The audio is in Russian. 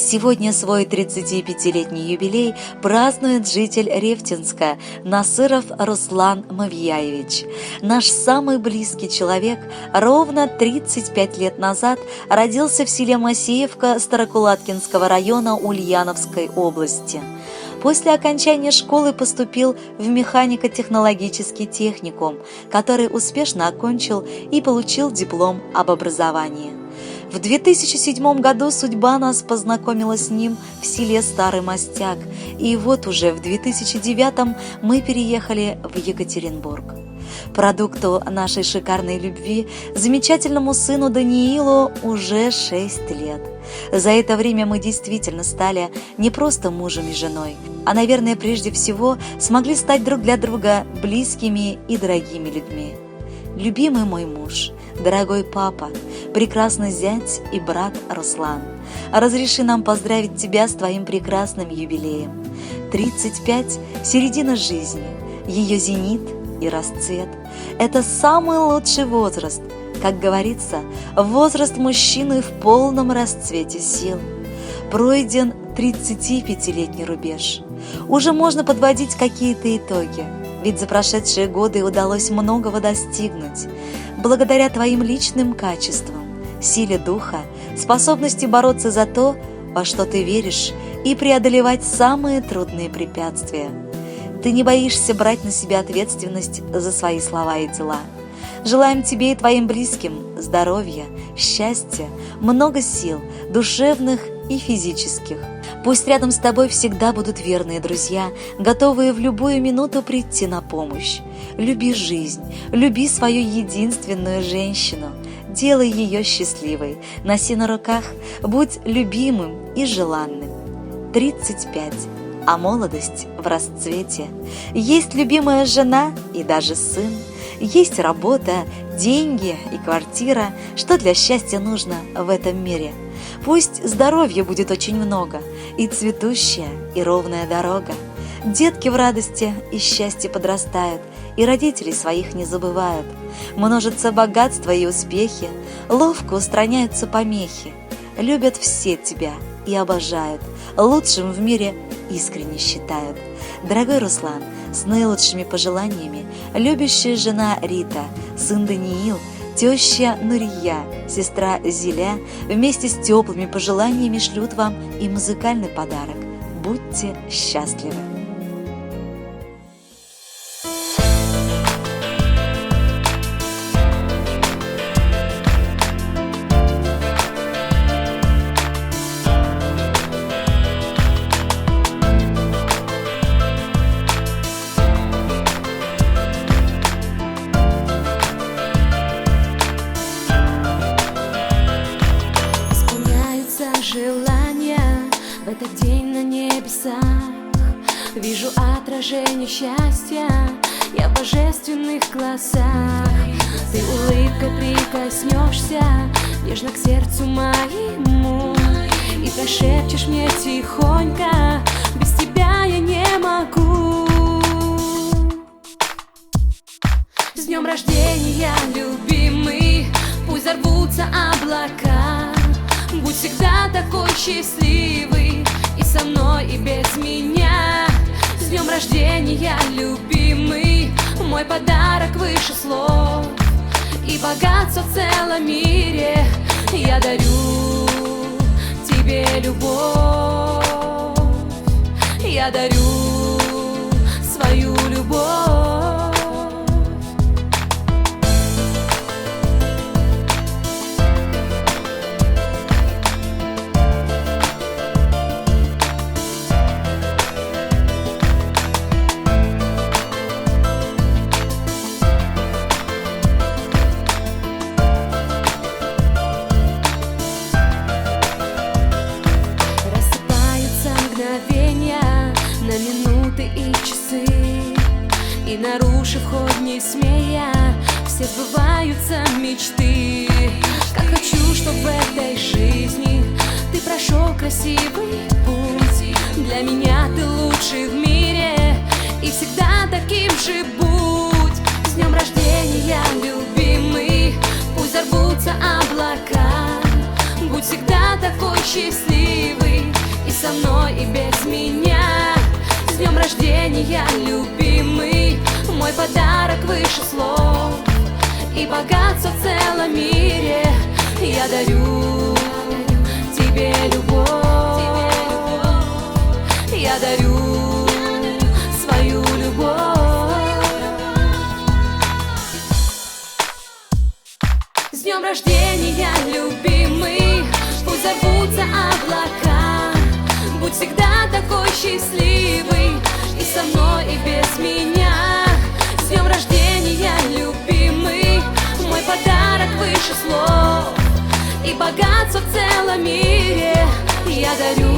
Сегодня свой 35-летний юбилей празднует житель Рефтинска Насыров Руслан Мавьяевич. Наш самый близкий человек ровно 35 лет назад родился в селе Масеевка Старокулаткинского района Ульяновской области. После окончания школы поступил в механико-технологический техникум, который успешно окончил и получил диплом об образовании. В 2007 году судьба нас познакомила с ним в селе Старый Мостяк, и вот уже в 2009 мы переехали в Екатеринбург. Продукту нашей шикарной любви, замечательному сыну Даниилу, уже 6 лет. За это время мы действительно стали не просто мужем и женой, а, наверное, прежде всего смогли стать друг для друга близкими и дорогими людьми. Любимый мой муж, дорогой папа, прекрасный зять и брат Руслан, разреши нам поздравить тебя с твоим прекрасным юбилеем. 35 – середина жизни, ее зенит и расцвет. Это самый лучший возраст, как говорится, возраст мужчины в полном расцвете сил. Пройден 35-летний рубеж. Уже можно подводить какие-то итоги, ведь за прошедшие годы удалось многого достигнуть. Благодаря твоим личным качествам, силе духа, способности бороться за то, во что ты веришь, и преодолевать самые трудные препятствия. Ты не боишься брать на себя ответственность за свои слова и дела. Желаем тебе и твоим близким здоровья, счастья, много сил, душевных и физических. Пусть рядом с тобой всегда будут верные друзья, готовые в любую минуту прийти на помощь. Люби жизнь, люби свою единственную женщину, делай ее счастливой, носи на руках, будь любимым и желанным. 35, а молодость в расцвете. Есть любимая жена и даже сын, есть работа, деньги и квартира, что для счастья нужно в этом мире. Пусть здоровья будет очень много, и цветущая, и ровная дорога. Детки в радости и счастье подрастают, и родителей своих не забывают. Множатся богатства и успехи, ловко устраняются помехи. Любят все тебя и обожают, лучшим в мире искренне считают. Дорогой Руслан, с наилучшими пожеланиями, любящая жена Рита, сын Даниил, теща Нурия, сестра Зиля вместе с теплыми пожеланиями шлют вам и музыкальный подарок. Будьте счастливы! Желания в этот день на небесах. Вижу отражение счастья я в божественных глазах. Ты улыбкой прикоснешься нежно к сердцу моему и прошепчешь мне тихонько: без тебя я не могу. С днем рождения, любимый, пусть взорвутся облака. Будь всегда такой счастливый, и со мной, и без меня. С днем рождения, любимый, мой подарок выше слов и богатство в целом мире. Я дарю тебе любовь, я дарю свою любовь. На минуты и часы, и нарушив ход не смея, все сбываются мечты. Как хочу, чтоб в этой жизни ты прошел красивый путь. Для меня ты лучший в мире, и всегда таким же будь. С днем рождения, любимый, пусть взорвутся облака. Будь всегда такой счастливый, со мной, и без меня. С днем рождения, любимый, мой подарок выше слов и богатство в целом мире. Я дарю тебе любовь, я дарю свою любовь. С днем рождения, любимый, пусть взорвутся облака. Будь всегда такой счастливый, и со мной, и без меня. С днем рождения, любимый, мой подарок выше слов и богатство в целом мире. Я дарю